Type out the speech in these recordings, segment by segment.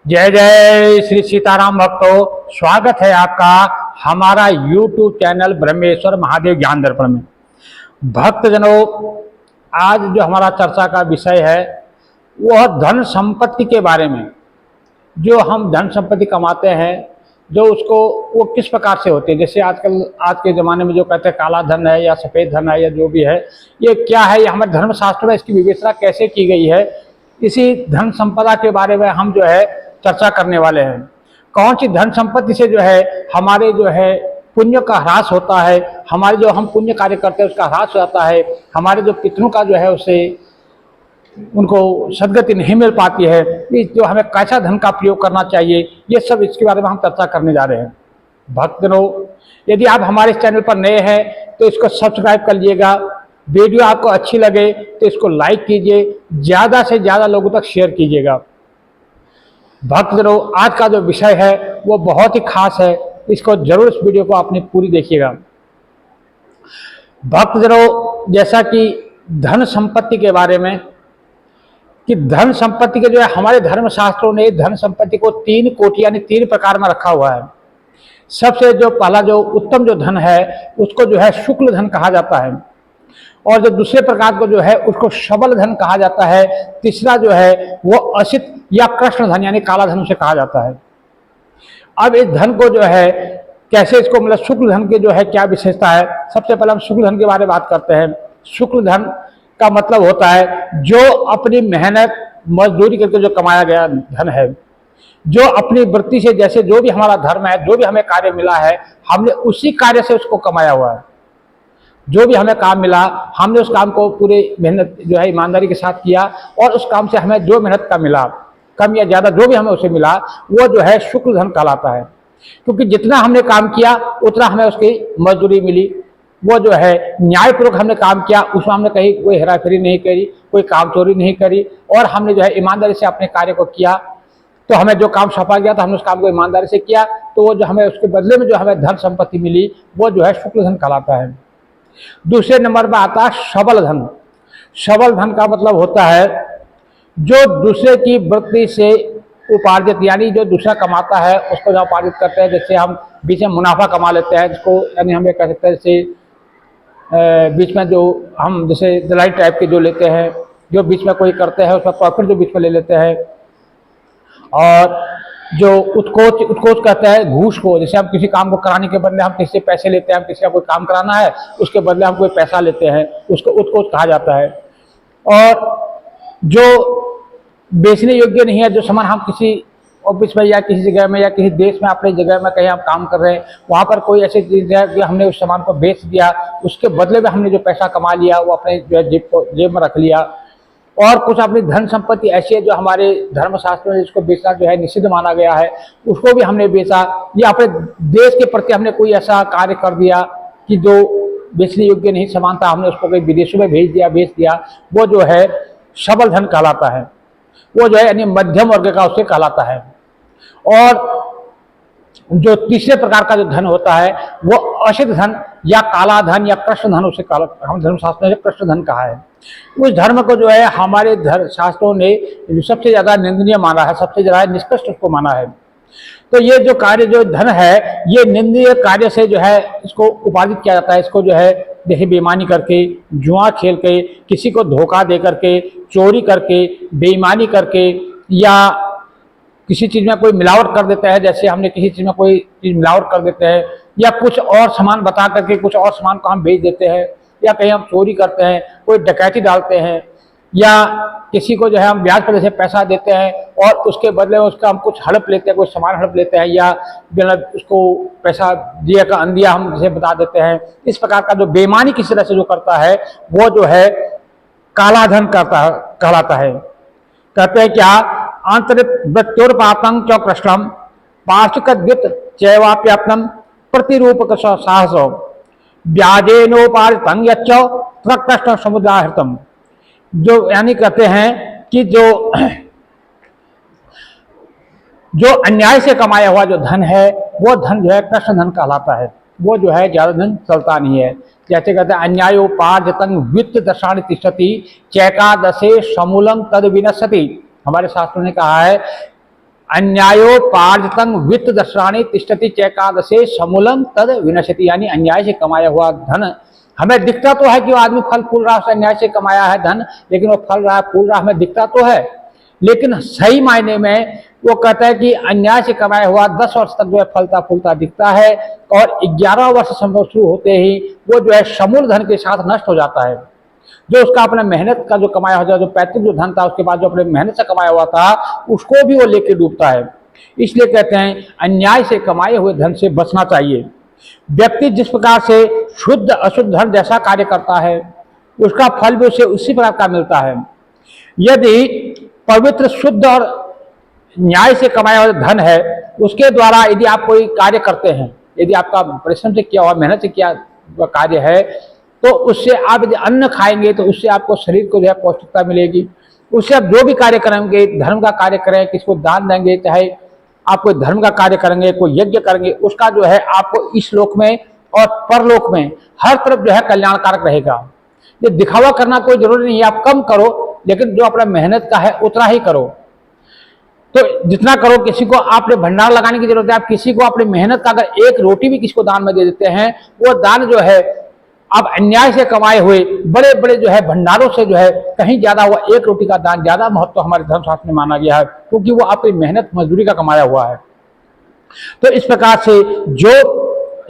जय जय श्री सीताराम भक्तों, स्वागत है आपका हमारा YouTube चैनल ब्रह्मेश्वर महादेव ज्ञान दर्पण में। भक्तजनों, आज जो हमारा चर्चा का विषय है वह धन संपत्ति के बारे में। जो हम धन संपत्ति कमाते हैं, जो उसको वो किस प्रकार से होते हैं। जैसे आजकल आज के ज़माने में जो कहते हैं काला धन है या सफ़ेद धन है या जो भी है, ये क्या है, ये हमारे धर्मशास्त्र में इसकी विवेचना कैसे की गई है, इसी धन संपदा के बारे में हम जो है चर्चा करने वाले हैं। कौन सी धन संपत्ति से जो है हमारे जो है पुण्य का ह्रास होता है, हमारे जो हम पुण्य कार्य करते हैं उसका ह्रास हो जाता है, हमारे जो पितरों का जो है उससे उनको सदगति नहीं मिल पाती है। इस जो हमें कैसा धन का प्रयोग करना चाहिए, ये सब इसके बारे में हम चर्चा करने जा रहे हैं। भक्तों, यदि आप हमारे चैनल पर नए हैं तो इसको सब्सक्राइब कर लीजिएगा। वीडियो आपको अच्छी लगे तो इसको लाइक कीजिए, ज़्यादा से ज़्यादा लोगों तक शेयर कीजिएगा। भक्तजनों, आज का जो विषय है वो बहुत ही खास है, इसको जरूर इस वीडियो को आपने पूरी देखिएगा। भक्तजनों, जैसा कि धन संपत्ति के बारे में, कि धन संपत्ति के जो है हमारे धर्मशास्त्रों ने धन संपत्ति को तीन कोटि यानी तीन प्रकार में रखा हुआ है। सबसे जो पहला जो उत्तम जो धन है उसको जो है शुक्ल धन कहा जाता है, और जो दूसरे प्रकार को जो है उसको सबल धन कहा जाता है। तीसरा जो है वो असित या कृष्ण धन यानी काला धन उसे कहा जाता है। अब इस धन को जो है कैसे इसको मतलब शुक्ल धन के जो है क्या विशेषता है, सबसे पहले हम शुक्ल धन के बारे में बात करते हैं। शुक्ल धन का मतलब होता है जो अपनी मेहनत मजदूरी करके जो कमाया गया धन है, जो अपनी वृत्ति से, जैसे जो भी हमारा धर्म है, जो भी हमें कार्य मिला है, हमने उसी कार्य से उसको कमाया हुआ है। जो भी हमें काम मिला, हमने उस काम को पूरे मेहनत जो है ईमानदारी के साथ किया, और उस काम से हमें जो मेहनत का मिला, कम या ज़्यादा जो भी हमें उसे मिला, वो जो है शुक्ल धन कहलाता है। क्योंकि जितना हमने काम किया उतना हमें उसकी मजदूरी मिली। वो जो है न्यायपूर्वक हमने काम किया, उसमें हमने कहीं कोई हेराफेरी नहीं करी, कोई काम चोरी नहीं करी, और हमने जो है ईमानदारी से अपने कार्य को किया। तो हमें जो काम सौंपा गया था हमने उस काम को ईमानदारी से किया, तो वो जो हमें उसके बदले में जो हमें धन संपत्ति मिली वो जो है शुक्ल धन कहलाता है। दूसरे नंबर पर आता है सबल धन। सबल धन का मतलब होता है जो दूसरे की वृत्ति से उपार्जित, यानी जो दूसरा कमाता है उसको जो उपार्जित करते हैं। जैसे हम बीच में मुनाफा कमा लेते हैं, जिसको यानी हमें कह सकते हैं जैसे बीच में जो हम जैसे दलाई टाइप के जो लेते हैं, जो बीच में कोई करते हैं उसका प्रॉफिट जो बीच में ले लेते हैं। और जो उत्कोच, उत्कोच कहते हैं घूस को, जैसे हम किसी काम को कराने के बदले हम किसी से पैसे लेते हैं, हम किसी का कोई काम कराना है उसके बदले हम कोई पैसा लेते हैं, उसको उत्कोच कहा जाता है। और जो बेचने योग्य नहीं है, जो सामान हम किसी ऑफिस में या किसी जगह में या किसी देश में अपने जगह में कहीं हम काम कर रहे हैं, वहाँ पर कोई ऐसी चीज़ है कि हमने उस सामान को बेच दिया, उसके बदले में हमने जो पैसा कमा लिया वो अपने जो है जेब में रख लिया। और कुछ अपनी धन संपत्ति ऐसी है जो हमारे धर्मशास्त्र में जिसको बेचना जो है निषिद्ध माना गया है, उसको भी हमने बेचा, या अपने देश के प्रति हमने कोई ऐसा कार्य कर दिया कि जो बेचने योग्य नहीं सामान था, हमने उसको कहीं विदेशों में भेज दिया, बेच दिया, वो जो है सबल धन कहलाता है। वो जो है यानी मध्यम वर्ग का उससे कहलाता है। और जो तीसरे प्रकार का जो धन होता है वो असित धन या काला धन या कृष्ण धन, उसे हम धर्मशास्त्रों ने कृष्ण धन कहा है। उस धर्म को जो है हमारे शास्त्रों ने सबसे ज्यादा निंदनीय माना है, सबसे ज्यादा निष्कृष्ट उसको माना है। तो ये जो कार्य जो धन है, ये निंदनीय कार्य से जो है इसको उपार्जित किया जाता है। इसको जो है देखिए बेईमानी करके, जुआ खेल के, किसी को धोखा दे करके, चोरी करके, बेईमानी करके, या किसी चीज़ में कोई मिलावट कर देता है, जैसे हमने किसी चीज़ में कोई चीज़ मिलावट कर देते हैं, या कुछ और सामान बता करके कुछ और सामान को हम बेच देते हैं, या कहीं हम चोरी करते हैं, कोई डकैती डालते हैं, या किसी को जो है हम ब्याज पर जैसे पैसा देते हैं और उसके बदले में उसका हम कुछ हड़प लेते हैं, कोई सामान हड़प लेते हैं, या मतलब उसको पैसा दिया का अंदिया हम जैसे बता देते हैं। इस प्रकार का जो बेईमानी किसी तरह से जो करता है वो जो है काला धन कहलाता है। कहते हैं क्या, आंतरिक च कृष्णम पार्श्विक चैवाप्यात्म प्रतिरूपक साहस ब्याजेनोपारितं यच्च कृष्ण समुदाहृतम। जो यानी कहते हैं कि जो अन्याय से कमाया हुआ जो धन है वो धन जो है कृष्ण धन कहलाता है। वो जो है ज्यादा दिन चलता नहीं है। जैसे कहते हैं अन्यायोपार्जितं वित्त दशानि तिष्ठति चैकादशे समूलम तद विनश्यति। हमारे शास्त्रों ने कहा है अन्यायोपार्जितं वित्त दशराणि तिष्ठति चैकादशे समूलम तद विनश्यति। यानी अन्याय से कमाया हुआ धन हमें दिखता तो है कि वो आदमी फल फूल रहा है, अन्याय से कमाया है धन, लेकिन वो फल रहा है फूल रहा हमें दिखता तो है, लेकिन सही मायने में वो कहता है कि अन्याय से कमाया हुआ 10 वर्ष तक जो है फलता फूलता दिखता है, और 11 वर्ष शुरू होते ही वो जो है समूल धन के साथ नष्ट हो जाता है। जो उसका अपने मेहनत का जो कमाया हुआ, जो पैतृक जो धन था उसके बाद जो अपने मेहनत से कमाया हुआ था उसको भी वो लेके डूबता है। इसलिए कहते हैं अन्याय से कमाए हुए धन से बचना चाहिए। व्यक्ति जिस प्रकार से शुद्ध अशुद्ध धन जैसा कार्य करता है उसका फल भी उसे उसी प्रकार का मिलता है। यदि पवित्र शुद्ध और न्याय से कमाया हुआ धन है उसके द्वारा यदि आप कोई कार्य करते हैं, यदि आपका परिश्रम से किया हुआ मेहनत से किया हुआ कार्य है, तो उससे आप यदि अन्न खाएंगे तो उससे आपको शरीर को जो है पौष्टिकता मिलेगी। उससे आप जो भी कार्य करेंगे, धर्म का कार्य करें, किसी को दान देंगे, चाहे आप कोई धर्म का कार्य करेंगे, कोई यज्ञ करेंगे, उसका जो है आपको इस लोक में और परलोक में हर तरफ जो है कल्याणकारक रहेगा। ये दिखावा करना कोई जरूरी नहीं है, आप कम करो, लेकिन जो अपना मेहनत का है उतना ही करो। तो जितना करो, किसी को आपने भंडार लगाने की जरूरत है, आप किसी को अपनी मेहनत का अगर एक रोटी भी किसी को दान में दे देते हैं, वो दान जो है आप अन्याय से कमाए हुए बड़े बड़े जो है भंडारों से जो है कहीं ज्यादा हुआ, एक रोटी का दान ज्यादा महत्व हमारे धर्मशास्त्र में माना गया है, क्योंकि वो आपकी मेहनत मजदूरी का कमाया हुआ है। तो इस प्रकार से जो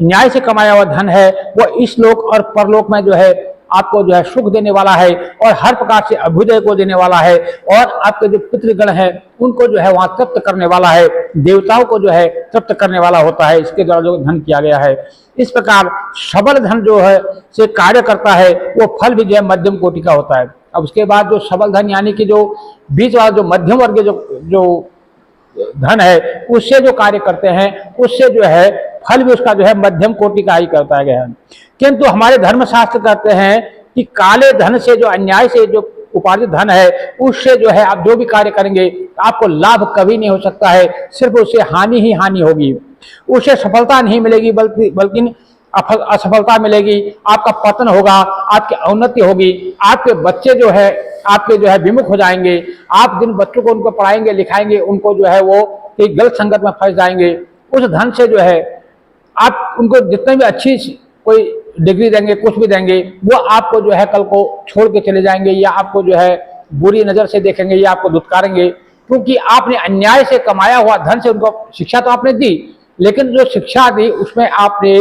न्याय से कमाया हुआ धन है वो इस लोक और परलोक में जो है आपको जो है सुख देने वाला है, और हर प्रकार से अभ्युदय को देने वाला है, और आपके जो पितृगण है उनको जो है वहां तृप्त करने वाला है, देवताओं को जो है तृप्त करने वाला होता है, इसके द्वारा जो धन किया गया है। इस प्रकार सबल धन जो है से कार्य करता है वो फल भी जो है मध्यम कोटि का होता है। अब उसके बाद जो सबल धन यानी कि जो बीच वाला जो मध्यम वर्ग जो धन है उससे जो कार्य करते हैं उससे जो है फल भी उसका जो है मध्यम कोटि का ही करता गया है। किंतु हमारे धर्मशास्त्र कहते हैं कि काले धन से, जो अन्याय से जो उपार्जित धन है, उससे जो है आप जो भी कार्य करेंगे आपको लाभ कभी नहीं हो सकता है, सिर्फ उससे हानि ही हानि होगी। उससे सफलता नहीं मिलेगी बल्कि असफलता मिलेगी, आपका पतन होगा, आपकी अवनति होगी, आपके बच्चे जो है आपके जो है विमुख हो जाएंगे, आप जिन बच्चों को उनको पढ़ाएंगे लिखाएंगे उनको जो है वो एक गलत संगत में फंस जाएंगे। उस धन से जो है आप उनको जितने भी अच्छी कोई डिग्री देंगे, कुछ भी देंगे, वो आपको जो है कल को छोड़ के चले जाएंगे, या आपको जो है बुरी नजर से देखेंगे, या आपको धुतकारेंगे, क्योंकि आपने अन्याय से कमाया हुआ धन से उनको शिक्षा तो आपने दी, लेकिन जो शिक्षा दी उसमें आपने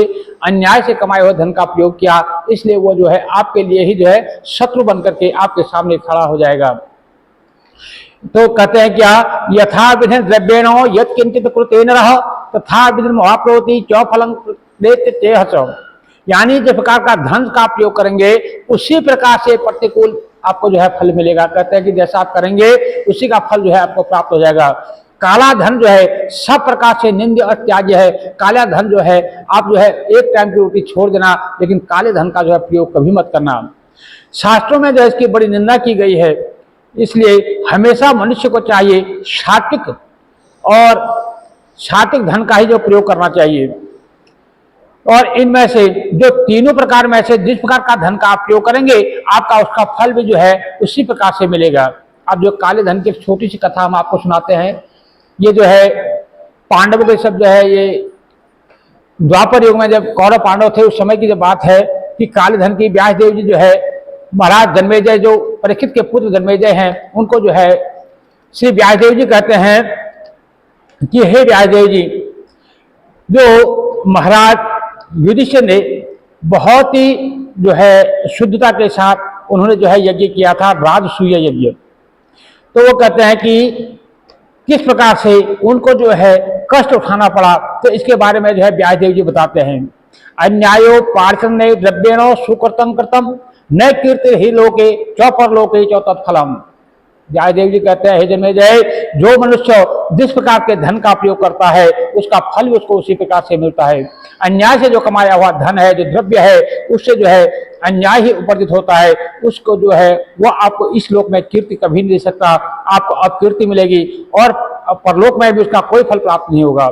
अन्याय से कमाए हुए धन का प्रयोग किया, इसलिए वो जो है आपके लिए ही जो है शत्रु बनकर के आपके सामने खड़ा हो जाएगा। तो कहते हैं क्या, यथा विधि द्रव्येणो यत् किंचित कृतेन रह तथा विधि महाप्रोति च फलं प्रेत्य तेह च। यानी जिस प्रकार का धन का प्रयोग करेंगे उसी प्रकार से प्रतिकूल आपको जो है फल मिलेगा। कहते हैं कि जैसा आप करेंगे उसी का फल जो है आपको प्राप्त हो जाएगा। काला धन जो है सब प्रकार से निंद्य और त्याज्य है। काला धन जो है आप जो है एक टाइम की रोटी छोड़ देना, लेकिन काले धन का जो है प्रयोग कभी मत करना। शास्त्रों में जो है इसकी बड़ी निंदा की गई है, इसलिए हमेशा मनुष्य को चाहिए सात्विक धन का ही जो प्रयोग करना चाहिए। और इनमें से जो तीनों प्रकार में से जिस प्रकार का धन का आप प्रयोग करेंगे आपका उसका फल भी जो है उसी प्रकार से मिलेगा। अब जो काले धन की एक छोटी सी कथा हम आपको सुनाते हैं। ये जो है पांडवों के सब जो है, ये द्वापर युग में जब कौरव पांडव थे उस समय की जो बात है कि काले धन की व्यासदेव जी जो है महाराज जन्मेजय, जो परीक्षित के पुत्र जन्मेजय हैं, उनको जो है श्री व्यासदेव जी कहते हैं कि हे व्यासदेव जी, जो महाराज युधिष्ठिर ने बहुत ही जो है शुद्धता के साथ उन्होंने जो है यज्ञ किया था, राजसूय यज्ञ। तो वो कहते हैं कि किस प्रकार से उनको जो है कष्ट उठाना पड़ा, तो इसके बारे में जो है व्यासदेव जी बताते हैं। अन्यायो पार्षण द्रव्येणो सुकृतम कृतम न कीर्ति ही लोके चौपर लोके चौ तत्फलम। व्यासदेव जी कहते हैं, हे जन्मेजय, जो मनुष्य जिस प्रकार के धन का प्रयोग करता है उसका फल भी उसको उसी प्रकार से मिलता है। अन्याय से जो कमाया हुआ धन है, जो द्रव्य है, उससे जो है अन्याय ही उपार्जित होता है, उसको जो है वो आपको इस लोक में कीर्ति कभी नहीं दे सकता, आपको अपकीर्ति मिलेगी और परलोक में भी उसका कोई फल प्राप्त नहीं होगा।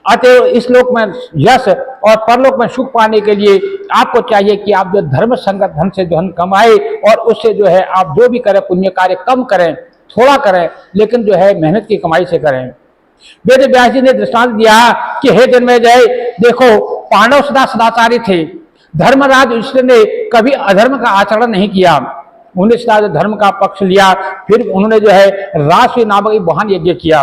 अतएव इस लोक में यश और परलोक में सुख पाने के लिए आपको चाहिए कि आप जो धर्म संगत धन से धन कमाए, और उससे जो है आप जो भी करें पुण्य कार्य कम करें, थोड़ा करें, लेकिन जो है मेहनत की कमाई से करें। वेद व्यास जी ने दृष्टांत दिया कि हे जन्मेजय, देखो पांडव सदा सदाचारी थे, धर्मराज युधिष्ठिर ने कभी अधर्म का आचरण नहीं किया, उन्होंने सदा धर्म का पक्ष लिया। फिर उन्होंने जो है राष्ट्रीय नामक एक महान यज्ञ किया,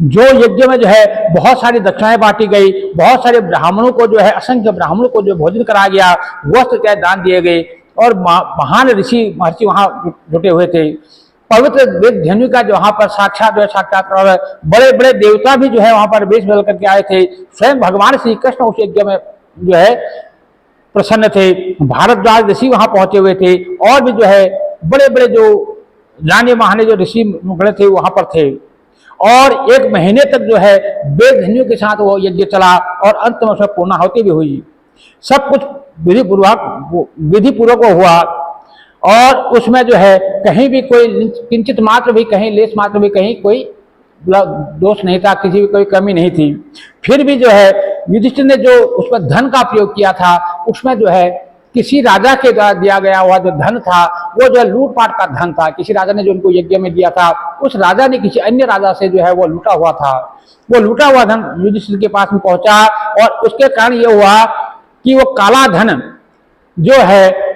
जो यज्ञ में जो है बहुत सारी दक्षिणाएं बांटी गई, बहुत सारे ब्राह्मणों को जो है असंख्य ब्राह्मणों को जो भोजन कराया गया, वस्त्र क्या दान दिए गए, और महान ऋषि महर्षि वहां जुटे हुए थे। पवित्र वेद धनु का जो वहां पर साक्षात जो है साक्षात्कार, बड़े बड़े देवता भी जो है वहां पर वेश बदल करके आए थे। स्वयं भगवान श्री कृष्ण उस यज्ञ में जो है प्रसन्न थे, भारद्वाज ऋषि वहां पहुंचे हुए थे, और भी जो है बड़े बड़े जो जाने माने जो ऋषि मुगल थे वहां पर थे। और 1 महीने तक जो है वेद धनु के साथ वो यज्ञ चला, और अंत में उसमें पूर्णाहुति भी हुई। सब कुछ विधि पूर्वक हुआ, और उसमें जो है कहीं भी कोई किंचित मात्र भी, कहीं लेस मात्र भी कहीं कोई दोष नहीं था, किसी भी कोई कमी नहीं थी। फिर भी जो है युधिष्ठिर ने जो उसमें धन का प्रयोग किया था, उसमें जो है किसी राजा के द्वारा दिया गया हुआ जो धन था, वो जो लूटपाट का धन था। किसी राजा ने जो उनको यज्ञ में दिया था, उस राजा ने किसी अन्य राजा से जो है वो लूटा हुआ था। वो लूटा हुआ धन युधिष्ठिर के पास में पहुंचा, और उसके कारण ये हुआ कि वो काला धन जो है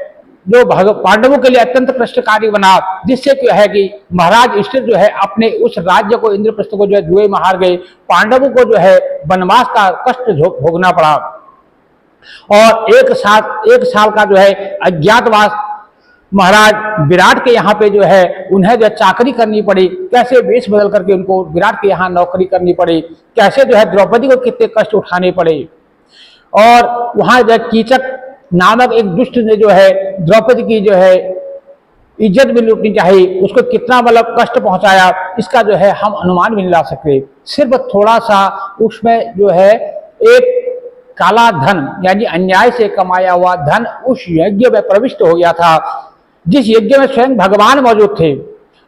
जो पांडवों के लिए अत्यंत कष्टकारी बना, जिससे क्या है कि महाराज युधिष्ठिर जो है अपने उस राज्य को, इंद्रप्रस्थ को जो है जुए में हार गए। पांडवों को जो है वनवास का कष्ट भोगना पड़ा, और एक साल का जो है अज्ञातवास महाराज विराट के यहाँ पे जो है उन्हें जो चाकरी करनी पड़ी, कैसे वेश बदल करके उनको विराट के यहाँ नौकरी करनी पड़ी, कैसे जो है द्रौपदी को कितने कष्ट उठाने पड़े। और वहां जो कीचक नामक एक दुष्ट ने जो है द्रौपदी की जो है इज्जत भी लूटनी चाहिए, उसको कितना मतलब कष्ट पहुंचाया, इसका जो है हम अनुमान भी नहीं ला सकते। सिर्फ थोड़ा सा उसमें जो है एक काला धन यानी अन्याय से कमाया हुआ धन उस यज्ञ में प्रविष्ट हो गया था, जिस यज्ञ में स्वयं भगवान मौजूद थे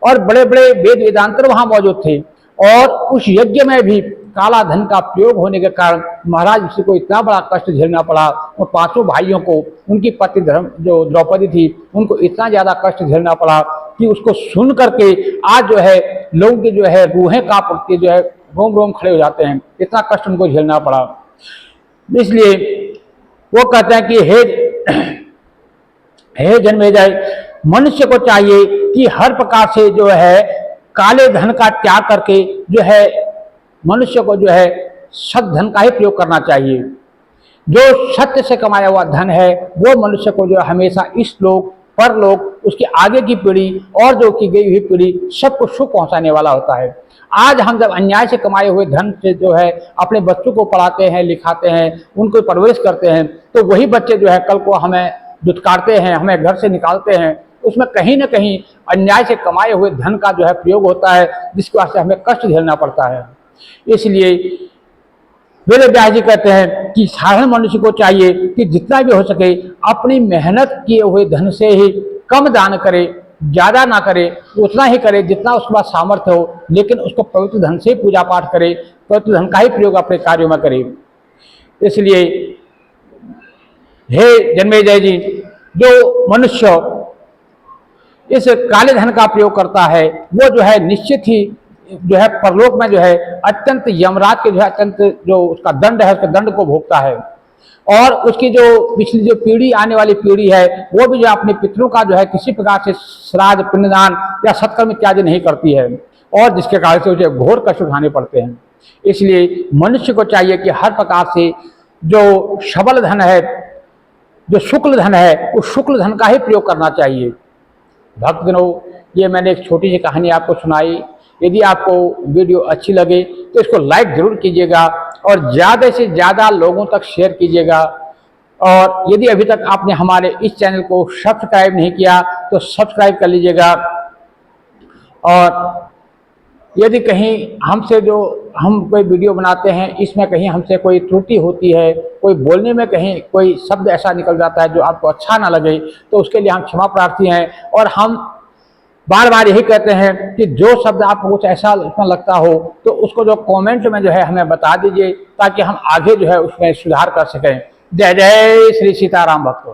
और बड़े बड़े वेद वेदांतर वहां मौजूद थे। और उस यज्ञ में भी काला धन का प्रयोग होने के कारण महाराज युधिष्ठिर को इतना बड़ा कष्ट झेलना पड़ा, और 5 भाइयों को, उनकी पति धर्म जो द्रौपदी थी, उनको इतना ज्यादा कष्ट झेलना पड़ा कि उसको सुन करके आज जो है लोगों की जो है रूहें कांप उठती, जो है रोम रोम खड़े हो जाते हैं, इतना कष्ट उनको झेलना पड़ा। इसलिए वो कहते हैं कि हे जन्मेजय, मनुष्य को चाहिए कि हर प्रकार से जो है काले धन का त्याग करके जो है मनुष्य को जो है सत धन का ही प्रयोग करना चाहिए। जो सत्य से कमाया हुआ धन है वो मनुष्य को जो हमेशा इस लोक परलोक, उसकी आगे की पीढ़ी और जो की गई हुई पीढ़ी सबको सुख पहुंचाने वाला होता है। आज हम जब अन्याय से कमाए हुए धन से जो है अपने बच्चों को पढ़ाते हैं, लिखाते हैं, उनको परवरिश करते हैं, तो वही बच्चे जो है कल को हमें दुत्कारते हैं, हमें घर से निकालते हैं। उसमें कहीं ना कहीं अन्याय से कमाए हुए धन का जो है प्रयोग होता है, जिसकी वजह से हमें कष्ट झेलना पड़ता है। इसलिए वेद व्यास जी कहते हैं कि साधारण मनुष्य को चाहिए कि जितना भी हो सके अपनी मेहनत किए हुए धन से ही कम दान करे, ज्यादा ना करे, उतना ही करे जितना उसके पास सामर्थ्य हो, लेकिन उसको पवित्र धन से पूजा पाठ करे, पवित्र धन का ही प्रयोग अपने कार्यों में करे। इसलिए हे जन्मेजय जी, जो मनुष्य इस काले धन का प्रयोग करता है वो जो है निश्चित ही जो है परलोक में जो है अत्यंत यमराज के जो है अत्यंत जो उसका दंड है, उसके दंड को भोगता है। और उसकी जो पिछली जो पीढ़ी, आने वाली पीढ़ी है, वो भी जो अपने पितरों का जो है किसी प्रकार से श्राद्ध, पिंडदान या सत्कर्म इत्यादि नहीं करती है, और जिसके कारण से उसे घोर कष्ट उठाने पड़ते हैं। इसलिए मनुष्य को चाहिए कि हर प्रकार से जो सबल धन है, जो शुक्ल धन है, उस शुक्ल धन का ही प्रयोग करना चाहिए। भक्तजनों, ये मैंने एक छोटी सी कहानी आपको सुनाई। यदि आपको वीडियो अच्छी लगे तो इसको लाइक जरूर कीजिएगा और ज़्यादा से ज़्यादा लोगों तक शेयर कीजिएगा। और यदि अभी तक आपने हमारे इस चैनल को सब्सक्राइब नहीं किया तो सब्सक्राइब कर लीजिएगा। और यदि कहीं हमसे जो हम कोई वीडियो बनाते हैं इसमें कहीं हमसे कोई त्रुटि होती है, कोई बोलने में कहीं कोई शब्द ऐसा निकल जाता है जो आपको अच्छा ना लगे, तो उसके लिए हम क्षमा प्रार्थी हैं। और हम बार बार यही कहते हैं कि जो शब्द आपको कुछ ऐसा उसमें लगता हो तो उसको जो कमेंट में जो है हमें बता दीजिए, ताकि हम आगे जो है उसमें सुधार कर सकें। जय जय श्री सीताराम भक्तों।